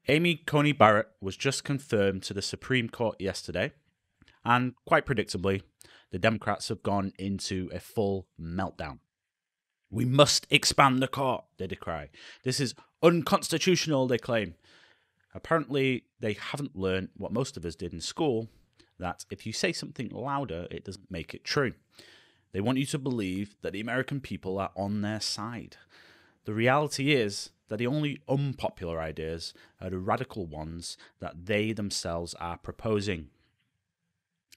Amy Coney Barrett was just confirmed to the Supreme Court yesterday, and quite predictably, the Democrats have gone into a full meltdown. We must expand the court, they decry. This is unconstitutional, they claim. Apparently, they haven't learned what most of us did in school, that if you say something louder, it doesn't make it true. They want you to believe that the American people are on their side. The reality is that the only unpopular ideas are the radical ones that they themselves are proposing.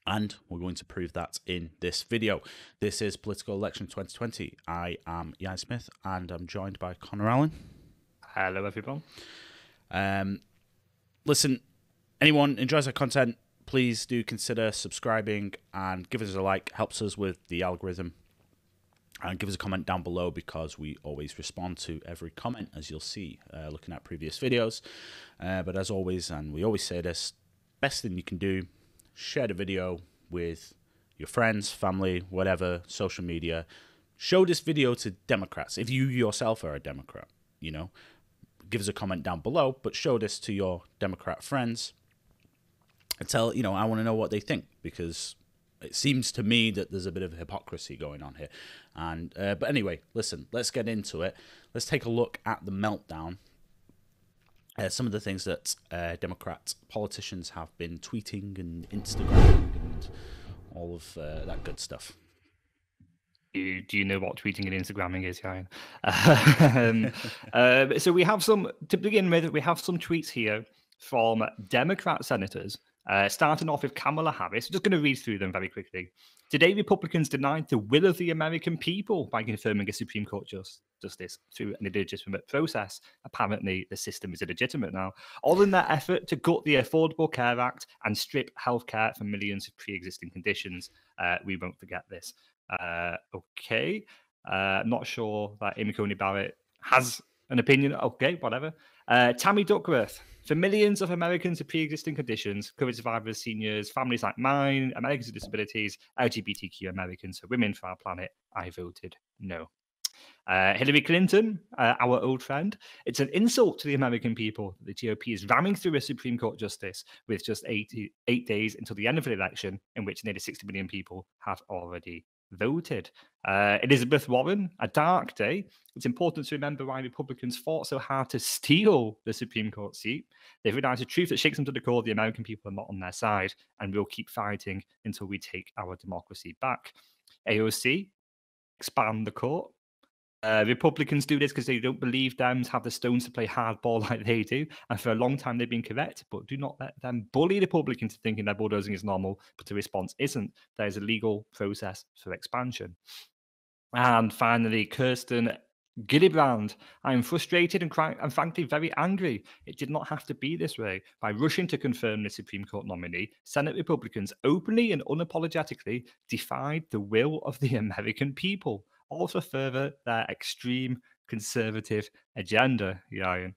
And we're going to prove that in this video. This is Political Election 2020. I am Ian Smith, and I'm joined by Connor Allen. Hello, everyone. Listen, anyone enjoys our content, please do consider subscribing and give us a like. Helps us with the algorithm. And give us a comment down below, because we always respond to every comment, as you'll see looking at previous videos. But as always, and we always say this, best thing you can do, share the video with your friends, family, whatever, social media. Show this video to Democrats. If you yourself are a Democrat, you know, give us a comment down below, but show this to your Democrat friends and tell, you know, I want to know what they think, because it seems to me that there's a bit of hypocrisy going on here. And but anyway, listen, let's get into it. Let's take a look at the meltdown. Some of the things that Democrat politicians have been tweeting and Instagramming and all of that good stuff. Do you know what tweeting and Instagramming is, Ryan? So we have some, to begin with, we have some tweets here from Democrat senators. Starting off with Kamala Harris, just going to read through them very quickly. Today, Republicans denied the will of the American people by confirming a Supreme Court justice through an illegitimate process. Apparently, the system is illegitimate now. All in their effort to gut the Affordable Care Act and strip healthcare from millions of pre-existing conditions. We won't forget this. Okay. Not sure that Amy Coney Barrett has an opinion. Okay, whatever. Tammy Duckworth. For millions of Americans with pre-existing conditions, COVID survivors, seniors, families like mine, Americans with disabilities, LGBTQ Americans, for women for our planet, I voted no. Hillary Clinton, our old friend, it's an insult to the American people that the GOP is ramming through a Supreme Court justice with just 8 days until the end of the election, in which nearly 60 million people have already voted. Elizabeth Warren, a dark day. It's important to remember why Republicans fought so hard to steal the Supreme Court seat. They've realized a truth that shakes them to the core. The American people are not on their side, and we'll keep fighting until we take our democracy back. AOC, expand the court. Republicans do this because they don't believe Dems have the stones to play hardball like they do, and for a long time they've been correct, but do not let them bully Republicans into thinking that bulldozing is normal, but the response isn't. There is a legal process for expansion. And finally, Kirsten Gillibrand. I am frustrated and frankly very angry. It did not have to be this way. By rushing to confirm the Supreme Court nominee, Senate Republicans openly and unapologetically defied the will of the American people, also further their extreme conservative agenda, Ryan.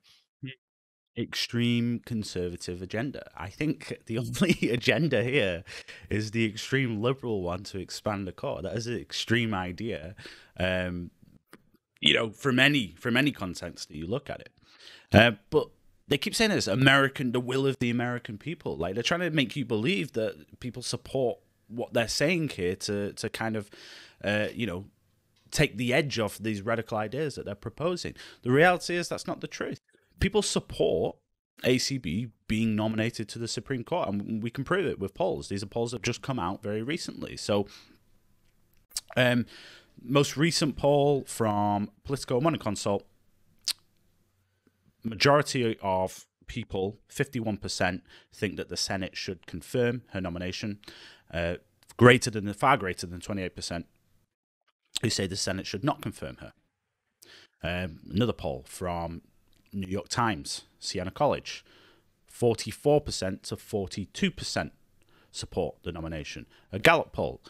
Extreme conservative agenda. I think the only agenda here is the extreme liberal one to expand the court. That is an extreme idea, you know, from any context that you look at it. But they keep saying this, the will of the American people. Like, they're trying to make you believe that people support what they're saying here to kind of, you know, take the edge off these radical ideas that they're proposing. The reality is that's not the truth. People support ACB being nominated to the Supreme Court, and we can prove it with polls. These are polls that have just come out very recently. So, most recent poll from Political Money Consult, majority of people, 51%, think that the Senate should confirm her nomination. Far greater than 28% who say the Senate should not confirm her. Another poll from New York Times, Siena College, 44% to 42% support the nomination. A Gallup poll,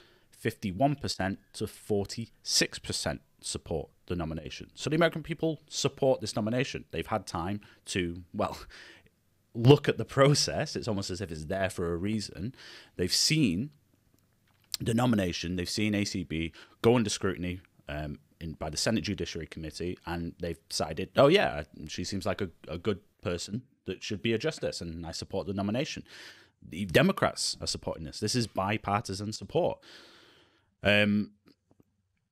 51% to 46% support the nomination. So the American people support this nomination. They've had time to, well, look at the process. It's almost as if it's there for a reason. They've seen the nomination, they've seen ACB go under scrutiny by the Senate Judiciary Committee, and they've decided, oh yeah, she seems like a good person that should be a justice, and I support the nomination. The Democrats are supporting this. This is bipartisan support. And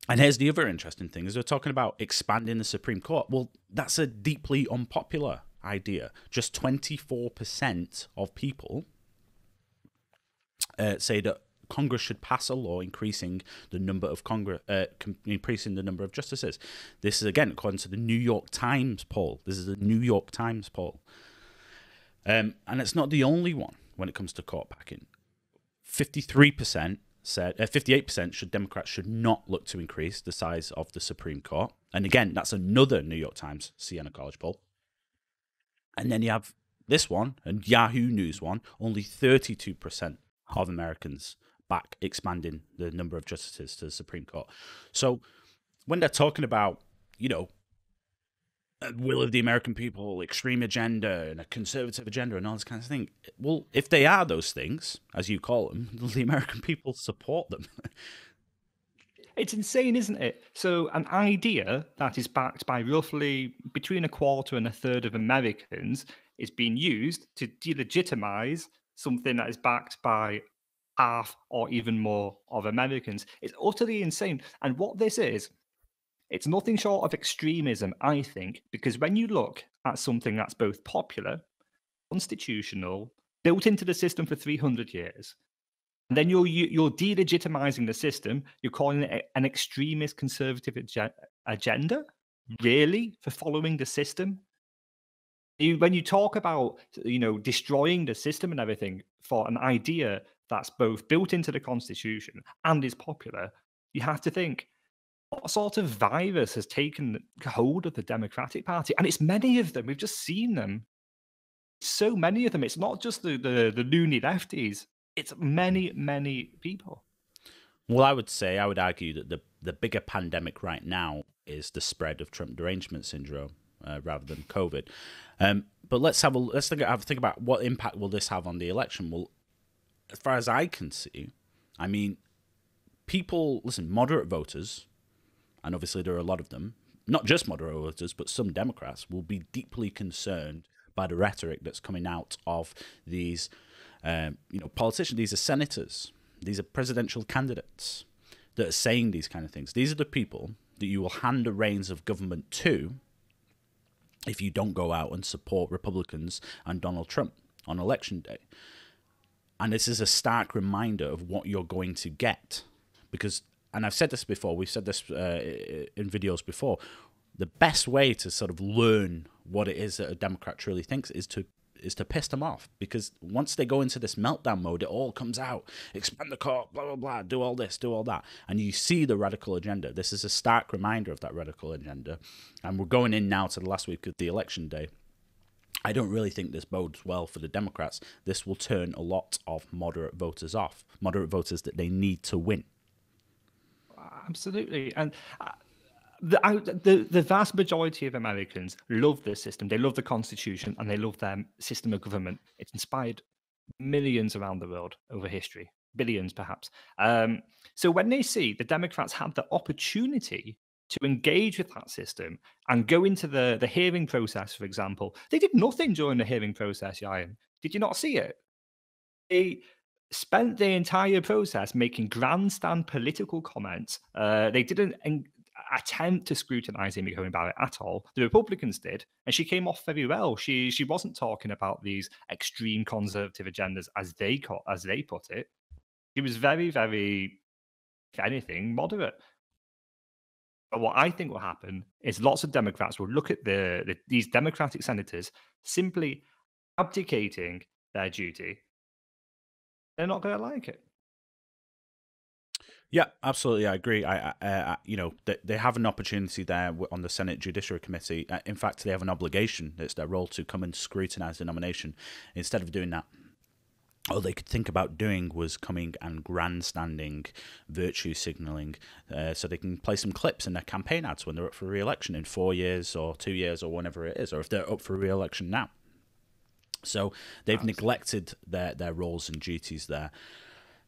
here's the other interesting thing, is we're talking about expanding the Supreme Court. Well, that's a deeply unpopular idea. Just 24% of people say that Congress should pass a law increasing the number of increasing the number of justices. This is, again, according to the New York Times poll. This is a New York Times poll. And it's not the only one when it comes to court packing. 53% said 58% Democrats should not look to increase the size of the Supreme Court. And again, that's another New York Times Siena College poll. And then you have this one, and Yahoo News one, only 32% of Americans back expanding the number of justices to the Supreme Court. So when they're talking about, will of the American people, extreme agenda, and a conservative agenda, and all this kind of thing, well, if they are those things, as you call them, the American people support them. It's insane, isn't it? So an idea that is backed by roughly between a quarter and a third of Americans is being used to delegitimize something that is backed by half or even more of Americans. It's utterly insane. And what this is, it's nothing short of extremism, I think, because when you look at something that's both popular, constitutional, built into the system for 300 years, and then you're delegitimizing the system, you're calling it an extremist conservative agenda, really, for following the system? When you talk about, destroying the system and everything for an idea that's both built into the Constitution and is popular, you have to think, what sort of virus has taken hold of the Democratic Party? And it's many of them. We've just seen them. So many of them. It's not just the loony lefties. It's many, many people. Well, I would argue that the bigger pandemic right now is the spread of Trump derangement syndrome rather than COVID. But let's think about what impact will this have on the election. Well, as far as I can see, I mean, moderate voters, and obviously there are a lot of them, not just moderate voters, but some Democrats will be deeply concerned by the rhetoric that's coming out of these, politicians. These are senators, these are presidential candidates that are saying these kind of things. These are the people that you will hand the reins of government to if you don't go out and support Republicans and Donald Trump on election day. And this is a stark reminder of what you're going to get. Because, and I've said this before, we've said this in videos before, the best way to sort of learn what it is that a Democrat truly thinks is to piss them off. Because once they go into this meltdown mode, it all comes out. Expand the court, blah, blah, blah, do all this, do all that. And you see the radical agenda. This is a stark reminder of that radical agenda. And we're going in now to the last week of the election day. I don't really think this bodes well for the Democrats. This will turn a lot of moderate voters off. Moderate voters that they need to win. Absolutely. And the vast majority of Americans love this system. They love the Constitution and they love their system of government. It's inspired millions around the world over history, billions perhaps. So when they see the Democrats have the opportunity to engage with that system and go into the hearing process, for example, they did nothing during the hearing process, Ryan. Did you not see it? They spent the entire process making grandstand political comments. They didn't attempt to scrutinize Amy Coney Barrett at all. The Republicans did, and she came off very well. She wasn't talking about these extreme conservative agendas as they put it. She was very, very, if anything, moderate. But what I think will happen is lots of Democrats will look at these Democratic senators simply abdicating their duty. They're not going to like it. Yeah, absolutely. I agree. They have an opportunity there on the Senate Judiciary Committee. In fact, they have an obligation. It's their role to come and scrutinize the nomination. Instead of doing that, all they could think about doing was coming and grandstanding, virtue signaling, so they can play some clips in their campaign ads when they're up for re-election in 4 years or 2 years or whenever it is, or if they're up for re-election now. So they've neglected their roles and duties there.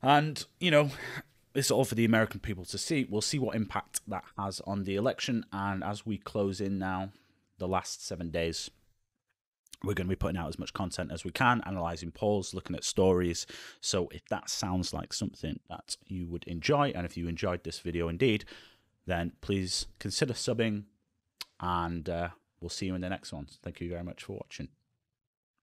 And, it's all for the American people to see. We'll see what impact that has on the election. And as we close in now, the last 7 days We're going to be putting out as much content as we can, analysing polls, looking at stories. So if that sounds like something that you would enjoy, and if you enjoyed this video indeed, then please consider subbing, and we'll see you in the next one. Thank you very much for watching.